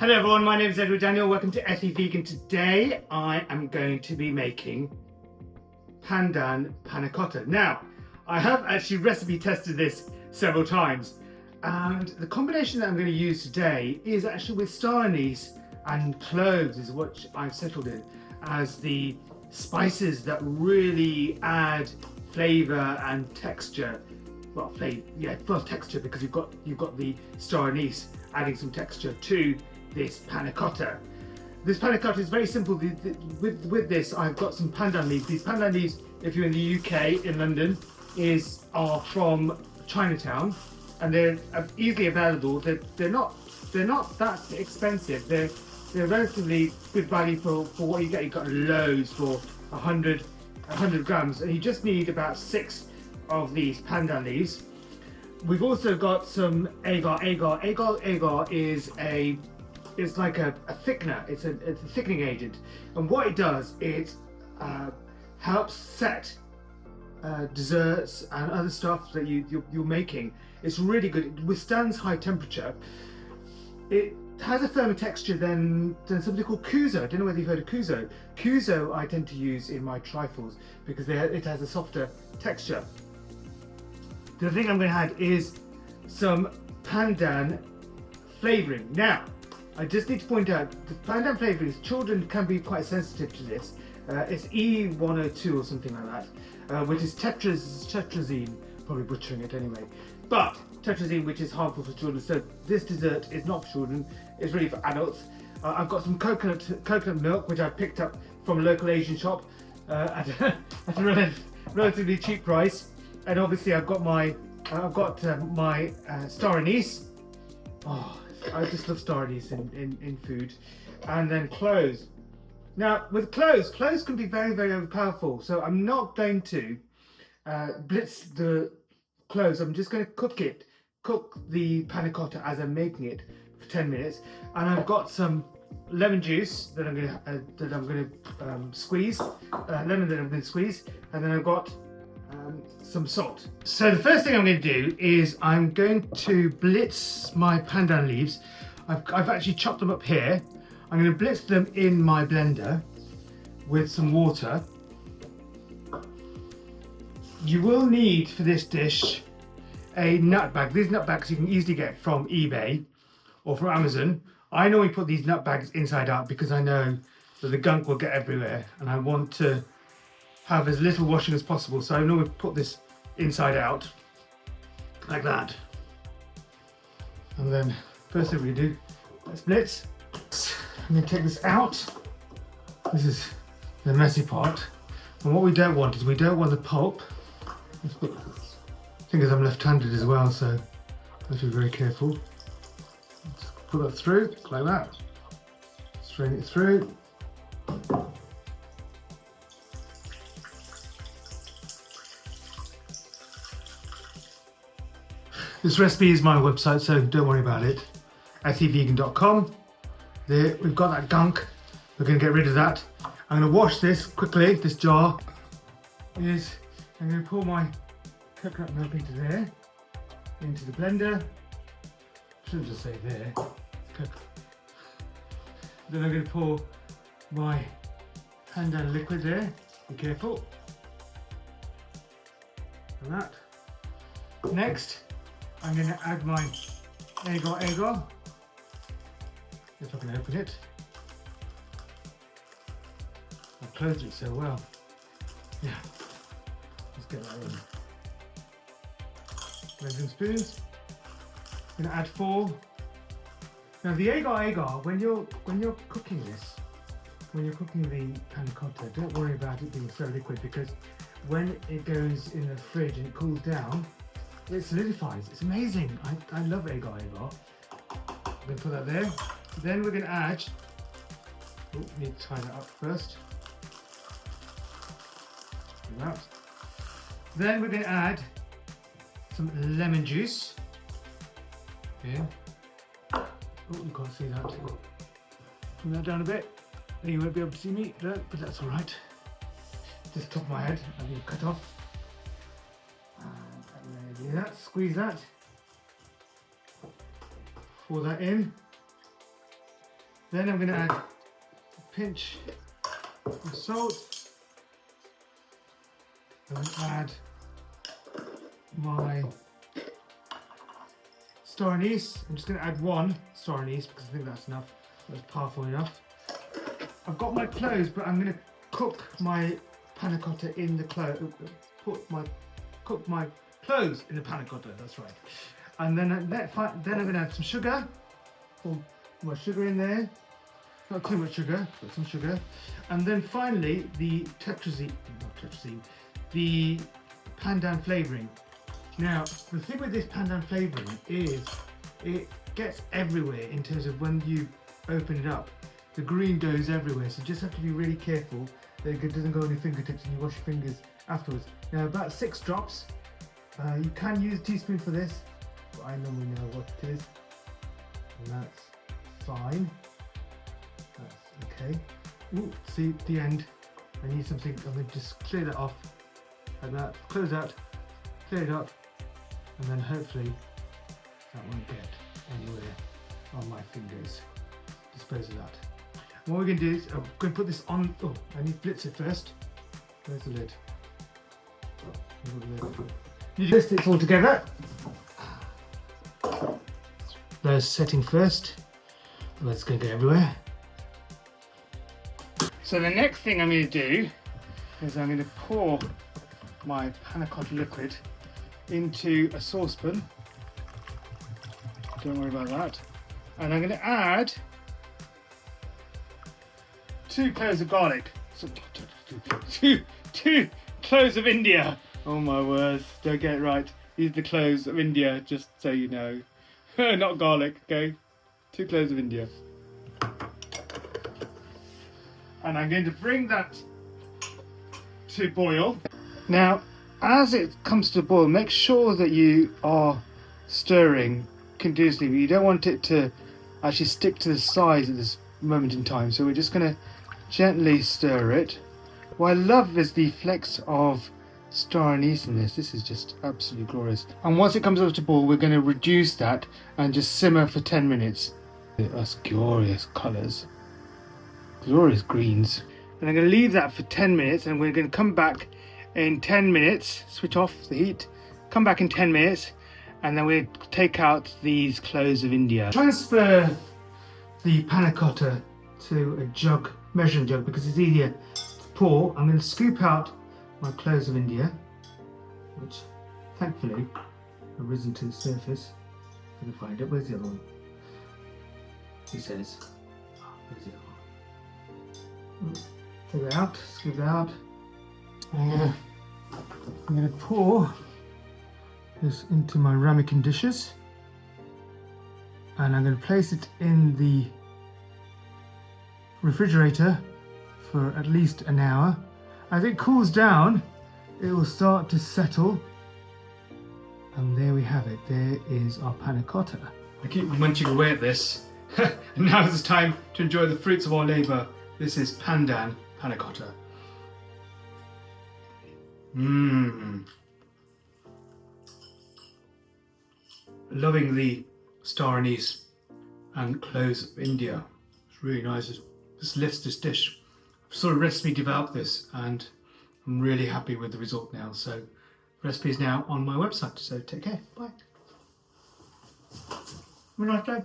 Hello everyone, my name is Edward Daniel. Welcome to Earthy Vegan. Today I am going to be making Pandan Panna Cotta. Now, I have actually recipe tested this several times, and the combination that I'm going to use today is actually with star anise and cloves is what I've settled in as the spices that really add flavour and texture. Well, first texture, because you've got the star anise adding some texture to this panna cotta. This panna cotta is very simple. With this, I've got some pandan leaves. These pandan leaves, if you're in the UK, in London, are from Chinatown, and they're easily available. They're not that expensive. They're relatively good value for what you get. You've got loads for 100 grams, and you just need about 6 of these pandan leaves. We've also got some agar. Agar is like a thickener. It's a thickening agent, and what it does, it helps set desserts and other stuff that you're making. It's really good. It withstands high temperature. It has a firmer texture than something called kuzo. I don't know whether you've heard of kuzo. Kuzo I tend to use in my trifles because it has a softer texture. The thing I'm going to add is some pandan flavouring. Now, I just need to point out the pandan flavourings, children can be quite sensitive to this. It's E102 or something like that, which is tetrazine, probably butchering it anyway. But tetrazine, which is harmful for children. So this dessert is not for children, it's really for adults. I've got some coconut milk, which I picked up from a local Asian shop at a relatively cheap price. And obviously I've got my star anise. Oh, I just love star anise in food. And then cloves. Now with cloves can be very, very overpowerful. So I'm not going to blitz the cloves. I'm just going to cook the panna cotta as I'm making it for 10 minutes. And I've got some lemon juice that I'm going to squeeze. Lemon that I'm going to squeeze. And then I've got some salt. So the first thing I'm going to do is I'm going to blitz my pandan leaves. I've actually chopped them up here. I'm going to blitz them in my blender with some water. You will need for this dish a nut bag. These nut bags you can easily get from eBay or from Amazon. I normally put these nut bags inside out because I know that the gunk will get everywhere and I want to have as little washing as possible, so I normally put this inside out like that. And then first thing we do, let's blitz. I'm going to take this out. This is the messy part, and what we don't want is the pulp. Let's put, the thing is I'm left-handed as well, so I have to be very careful. Let's put that through like that. Strain it through. This recipe is my website, so don't worry about it. earthyvegan.com. There, we've got that gunk. We're going to get rid of that. I'm going to wash this quickly. This jar I'm going to pour my coconut milk into there, into the blender. Shouldn't just say there. Then I'm going to pour my pandan liquid there. Be careful. And that. Next, I'm going to add my agar. If I can open it. I've closed it so well. Yeah. Let's get that in. Blending spoons. I'm going to add 4. Now the agar, when you're cooking this, when you're cooking the panna cotta, don't worry about it being so liquid, because when it goes in the fridge and it cools down, it solidifies. It's amazing. I love agar. I'm going to put that there. Then we're going to add, need to tie that up first. Like that. Then we're going to add some lemon juice. Here. Oh, you can't see that. Turn that down a bit. You won't be able to see me, but that's all right. Just top of my head, I'm going to cut off. And do that, squeeze that. Pour that in. Then I'm going to add a pinch of salt. I'm going to add my star anise. I'm just going to add 1 star anise because I think that's enough. That's powerful enough. I've got my cloves, but I'm going to cook my panna cotta in the cloves. Cook my cloves in the panna cotta. That's right. And then I'm going to add some sugar. Put my sugar in there. Not too much sugar, but some sugar. And then finally the the pandan flavouring. Now the thing with this pandan flavouring is it gets everywhere in terms of when you open it up. The green goes everywhere, so you just have to be really careful that it doesn't go on your fingertips and you wash your fingers afterwards. Now about 6 drops. You can use a teaspoon for this, but I normally know what it is. And that's fine. That's okay. Ooh, see at the end, I need something. I'm going to just clear that off like that. Close that, clear it up, and then hopefully that won't get anywhere on my fingers. Dispose of that. And what we're going to do is I'm going to put this on. Oh, I need to blitz it first. Where's the lid? You twist it all together. There's setting first. That's going to go everywhere. So the next thing I'm going to do is I'm going to pour my panna cotta liquid into a saucepan. Don't worry about that. And I'm going to add 2 cloves of garlic. Two cloves of India. Oh my words, don't get it right. These are the cloves of India, just so you know. Not garlic, okay? 2 cloves of India. And I'm going to bring that to boil. Now, as it comes to boil, make sure that you are stirring continuously. You don't want it to actually stick to the sides at this moment in time. So we're just going to gently stir it. What I love is the flecks of star anise in this. This is just absolutely glorious. And once it comes up to boil, we're going to reduce that and just simmer for 10 minutes. That's glorious colours. Glorious greens. And I'm going to leave that for 10 minutes and we're going to come back in 10 minutes, switch off the heat, come back in 10 minutes and then we'll take out these cloves of India. Transfer the panna cotta to a jug, measuring jug, because it's easier to pour. I'm going to scoop out my cloves of India, which thankfully have risen to the surface. I'm going to find it. Where's the other one? He says, where's the other one? Take it out, scoop it out. I'm gonna pour this into my ramekin dishes, and I'm going to place it in the refrigerator for at least an hour. As it cools down, it will start to settle, and there we have it. There is our panna cotta. I keep munching away at this. And now it's time to enjoy the fruits of our labour. This is Pandan Panna Cotta. Loving the star anise and cloves of India. It's really nice. It just lifts this dish. I've sort of recipe developed this and I'm really happy with the result now. So the recipe is now on my website. So take care. Bye. Have a nice day.